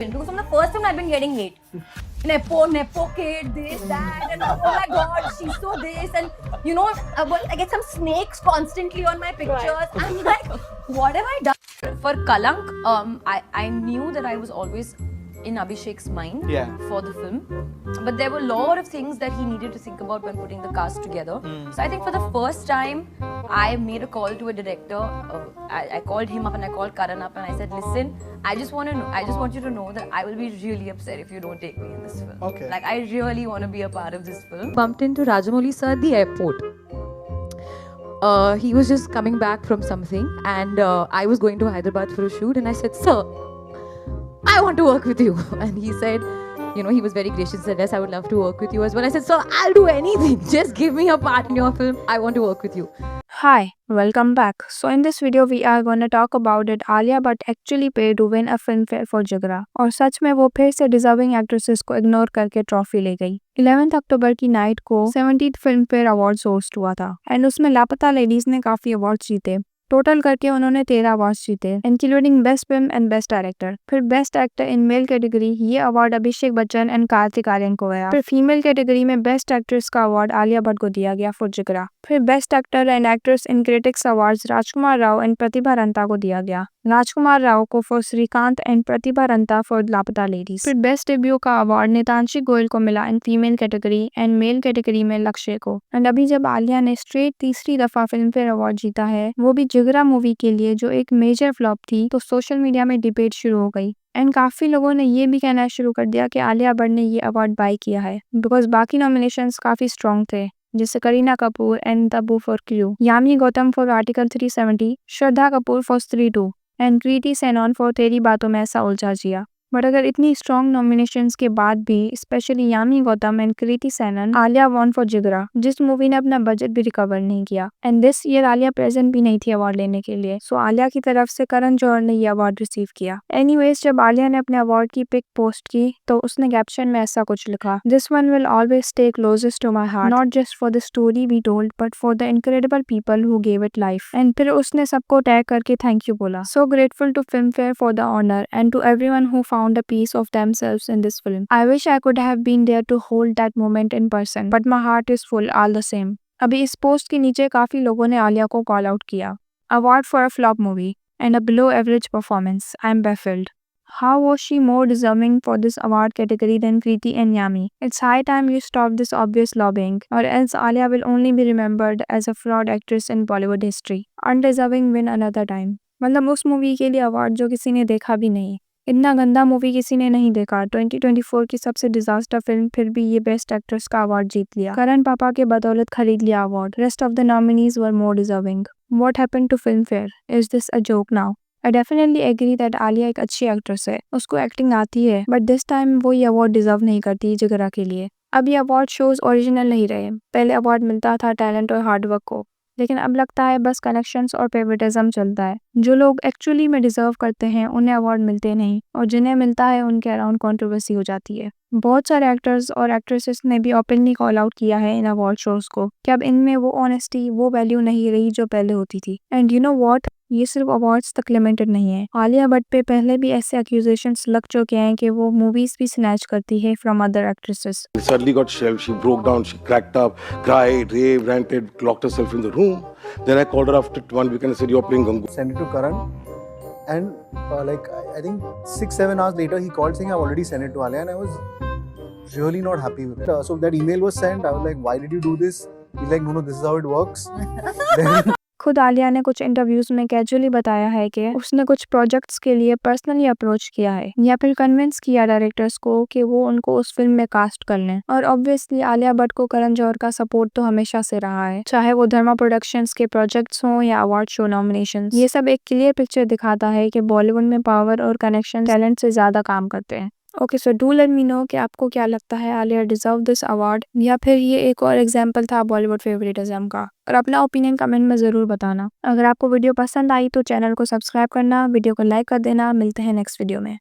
because from the first time I've been getting hate. Nepo kid, this, that, and oh my god, she's so this, and you know, I get some snakes constantly on my pictures. I'm like, what have I done? For Kalank, I knew that I was always in Abhishek's mind for the film, but there were a lot of things that he needed to think about when putting the cast together. So I think for the first time, I made a call to a director. I called him up and I called Karan up and I said, listen, I just want you to know that I will be really upset if you don't take me in this film. Okay. Like, I really want to be a part of this film. Bumped into Rajamouli sir at the airport. He was just coming back from something and I was going to Hyderabad for a shoot and I said, sir, I want to work with you. And he said, you know, he was very gracious and said, yes, I would love to work with you as well. I said, sir, I'll do anything. Just give me a part in your film. I want to work with you. Hi, welcome back. So in this video we are gonna talk about it Alia Bhatt actually paid to win a Filmfare for Jigra और सच में वो फिर से deserving actresses को ignore करके trophy ले गई। 11 अक्टूबर की नाइट को 70th फिल्मफेयर अवार्ड्स होस्ट हुआ था एंड उसमें लापता लेडीज ने काफी अवार्ड्स जीते। टोटल करके उन्होंने 13 अवार्ड्स जीते including best film and best director. फिर best actor in male category ये अवार्ड अभिषेक बच्चन एंड कार्तिक आर्यन को गया। फिर फीमेल कैटेगरी में बेस्ट एक्ट्रेस का अवार्ड आलिया भट्ट को दिया गया फॉर जिगरा। फिर best actor and actress in critics awards Rajkummar Rao and Pratibha Ranta को दिया गया। राजकुमार राव को for Srikanth and Pratibha Ranta for Laapataa Ladies. फिर बेस्ट डेब्यू का अवार्ड नेतांशी गोयल को मिला in female category and male category में लक्ष्य को। एंड अभी जब आलिया ने स्ट्रेट तीसरी दफा फिल्म फेयर अवार्ड जीता है वो भी जिगरा मूवी के लिए जो एक मेजर फ्लॉप थी, तो सोशल मीडिया में डिबेट शुरू हो गई एंड काफी लोगों ने ये भी कहना शुरू कर दिया कि आलिया भट्ट ने ये अवार्ड बाय किया है बिकॉज बाकी नॉमिनेशंस काफी स्ट्रॉन्ग थे जैसे Kareena Kapoor and Tabu for Crew, Yami Gautam for Article 370, Shraddha Kapoor for Stree 2 and Kriti Sanon for तेरी बातों में ऐसा उलझा जिया। बट अगर इतनी स्ट्रॉन्ग नॉमिनेशंस के बाद भी specially Yami Gautam and Kriti Sanon, Alia won for Jigra जिस मूवी ने अपना बजट भी रिकवर नहीं किया and this year Alia present भी नहीं थी अवार्ड लेने के लिए। सो आलिया की तरफ से करण जौहर ने ये अवार्ड रिसीव किया। एनीवेज जब आलिया ने अपने अवार्ड की पिक पोस्ट की तो उसने कैप्शन में ऐसा कुछ लिखा, this one will always stay closest to my heart not just for the story we told but for the incredible people who gave it life. And फिर उसने सबको टैग करके थैंक यू बोला। So grateful to Filmfare for the honour and to everyone who found a piece of themselves in this film. I wish I could have been there to hold that moment in person, but my heart is full all the same. अभी इस post के नीचे काफी लोगों ने आलिया को call out किया। Award for a flop movie and a below average performance. I'm baffled. How was she more deserving for this award category than Kriti and Yami? It's high time you stop this obvious lobbying, or else Alia will only be remembered as a fraud actress in Bollywood history. Undeserving win another time. मतलब उस movie के लिए award जो किसी ने देखा भी नहीं, इतना गंदा मूवी किसी ने नहीं देखा। 2024 की सबसे डिजास्टर फिल्म फिर भी ये बेस्ट एक्ट्रेस का अवार्ड जीत लिया। करण पापा के बदौलत खरीद लिया award. Rest of the nominees were more deserving. What happened to Filmfare? Is this a joke now? I definitely agree that Alia एक अच्छी एक्ट्रेस है, उसको एक्टिंग आती है, बट दिस टाइम वो ये अवार्ड डिजर्व नहीं करती जिगरा के लिए। अब ये अवार्ड शोज ओरिजिनल नहीं रहे। पहले अवार्ड मिलता था टैलेंट और हार्डवर्क को, लेकिन अब लगता है बस कनेक्शंस और फेवरेटिज्म चलता है। जो लोग एक्चुअली में डिजर्व करते हैं उन्हें अवार्ड मिलते नहीं और जिन्हें मिलता है उनके अराउंड कंट्रोवर्सी हो जाती है। बहुत सारे एक्टर्स और एक्ट्रेसेस ने भी ओपनली कॉल आउट किया है इन अवार्ड शोज को कि अब इनमें वो ऑनेस्टी, वो वैल्यू नहीं रही जो पहले होती थी। एंड यू नो व्हाट, ये सिर्फ अवार्ड्स तक लिमिटेड नहीं है। आलिया भट्ट पे पहले भी ऐसे एक्यूजेशंस लग चुके हैं कि वो मूवीज भी स्नैच करती है from other actresses. Suddenly got shelved. She broke down. She cracked up, cried, raved, ranted, locked herself in the room. Then I called her after 1 week and I said, "You're playing Gangu." Sent it to Karan, and I think 6-7 hours later he called saying I've already sent it to Alia, and I was really not happy with it. So that email was sent. I was like, why did you do this? He's like, no, this is how it works. Then खुद आलिया ने कुछ interviews में casually बताया है कि उसने कुछ projects के लिए पर्सनली अप्रोच किया है या फिर कन्विंस किया डायरेक्टर्स को कि वो उनको उस फिल्म में कास्ट कर लें। और ऑब्वियसली आलिया भट्ट को करण जौहर का सपोर्ट तो हमेशा से रहा है, चाहे वो धर्मा प्रोडक्शंस के प्रोजेक्ट्स हों या अवार्ड शो नॉमिनेशंस। ये सब एक क्लियर पिक्चर दिखाता है कि बॉलीवुड में पावर और कनेक्शन टैलेंट से ज्यादा काम करते हैं। Okay, so do let me know कि आपको क्या लगता है, आलिया डिजर्व दिस अवार्ड या फिर ये एक और एग्जांपल था बॉलीवुड फेवरेटिज्म का। और अपना ओपिनियन कमेंट में ज़रूर बताना। अगर आपको वीडियो पसंद आई तो चैनल को सब्सक्राइब करना, वीडियो को लाइक कर देना। मिलते हैं नेक्स्ट वीडियो में।